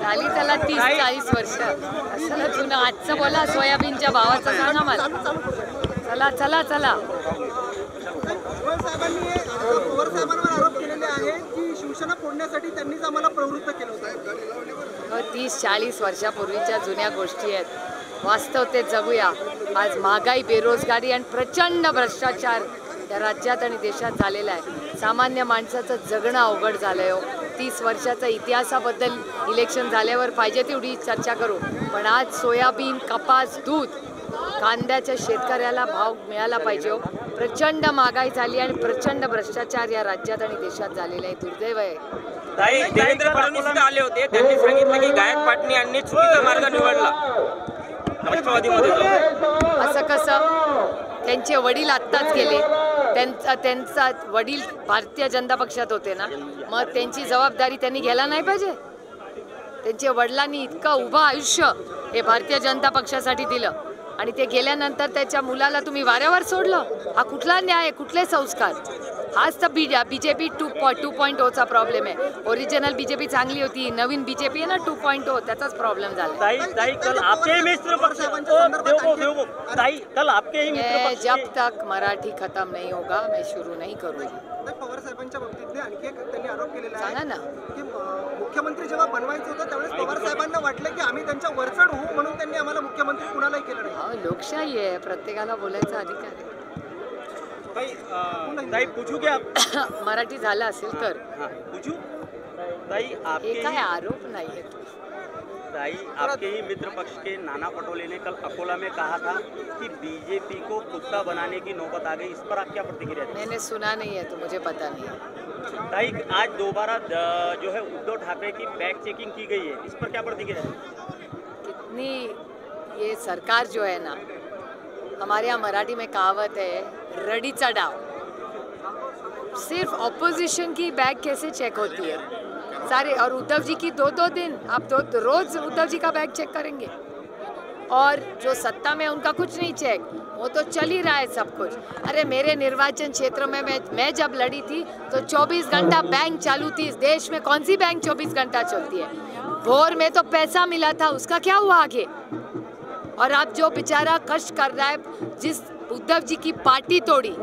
झाली त्याला 30-40 वर्ष. असलं जुनं आजचं बोला, सोयाबीनच्या भावाचं सांगा मला. चला चला चला. पवार साहेबांवर आरोप केलेले आहेत की शिवसेना फोडण्यासाठी त्यांनीच आम्हाला प्रवृत्त केलं होतं. 30-40 वर्षापूर्वीच्या जुन्या गोष्टी आहेत. वास्तव ते जगूया. आज महागाई, बेरोजगारी आणि प्रचंड भ्रष्टाचार या राज्यात आणि देशात झालेला आहे. सामान्य माणसाचं जगणं अवघड झालंय हो. 30 वर्षाचा इतिहासाबद्दल इलेक्शन झाल्यावर पाहिजे तेवढी चर्चा करू, पण आज सोयाबीन, कपास, दूध, कांद्याच्या शेतकऱ्याला भाव मिळाला पाहिजे हो. प्रचंड महागाई झाली आणि प्रचंड भ्रष्टाचार या राज्यात आणि देशात झालेला आहे. दुर्दैव आहे. देवेंद्र फडणवीस आले होते, त्यांनी सांगितलं की गायक पाटणी यांनी चुकीचा मार्ग निवडला राष्ट्रवादीमध्ये. असं कसं? त्यांचे वडील आत्ताच गेले. त्यांचा वडील भारतीय जनता पक्षात होते ना, मग त्यांची जबाबदारी त्यांनी घ्यायला नाही पाहिजे? त्यांच्या वडिलांनी इतकं उभं आयुष्य हे भारतीय जनता पक्षासाठी दिलं आणि ते गेल्यानंतर त्याच्या मुलाला तुम्ही वाऱ्यावर सोडलं. हा कुठला न्याय, कुठले संस्कार? हाच तर बीजेपी 2.0चा प्रॉब्लेम आहे. ओरिजिनल बीजेपी चांगली होती, नवीन बीजेपी आहे ना 2.0, त्याचाच प्रॉब्लेम झाला. जब तक मराठी खत्म नहीं होगा मैं शुरू नहीं करूँगी. पवार साहेबांच्या बाबतीत आणखी एक त्यांनी आरोप केलेला आहे. सांगा ना. की मुख्यमंत्री जेव्हा बनवायचं होतं त्यावेळेस पवार साहेबांना वाटलं की आम्ही त्यांच्या वरचढ होऊ म्हणून त्यांनी आम्हाला मुख्यमंत्री कुणालाही केलं नाही. लोकशाही आहे, प्रत्येकाला बोलायचा अधिकार आहे. पूछू क्या मराठी झालं असेल तर पूछू हे काय आरोप नाही आहे. ताई, आपके ही मित्र पक्ष के नाना पटोले ने कल अकोला में कहा था कि बीजेपी को कुत्ता बनाने की नौबत आ गई. इस पर आप क्या प्रतिक्रिया दें? मैंने सुना नहीं है तो मुझे पता नहीं है. ताई, आज दोबारा जो है उद्धव ठाकरे की बैग चेकिंग की गई है, इस पर क्या प्रतिक्रिया दें? कितनी ये सरकार जो है ना, हमारे यहाँ मराठी में कहावत है रडीचा डाव. सिर्फ ऑपोजिशन की बैग कैसे चेक होती है सारे, और उद्धव जी की 2-2 दिन आप रोज उद्धव जी का बैग चेक करेंगे. और जो सत्ता में उनका कुछ नहीं चेक, वो तो चल ही रहा है सब कुछ. अरे मेरे निर्वाचन क्षेत्र में मैं जब लड़ी थी तो 24 घंटा बैंक चालू थी. इस देश में कौन सी बैंक 24 घंटा चलती है? भोर में तो पैसा मिला था, उसका क्या हुआ आगे? और अब जो बेचारा कष्ट कर रहा है, जिस उद्धव जी की पार्टी तोड़ी,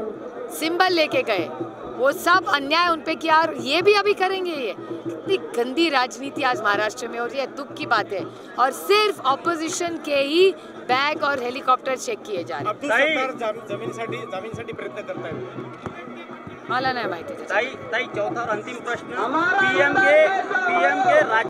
सिंबल लेके गए, वो सब अन्याय उन पे किया और ये भी अभी करेंगे. ये कितनी गंदी राजनीति आज महाराष्ट्र में हो रही है, दुख की बात है. और सिर्फ ऑपोजिशन के ही बैग और हेलीकॉप्टर चेक किए जा रहे हैं. जमीनसाठी प्रयत्न करतायत. मला नाही माहिती. ताई, चौथा और अंतिम प्रश्न, पीएम के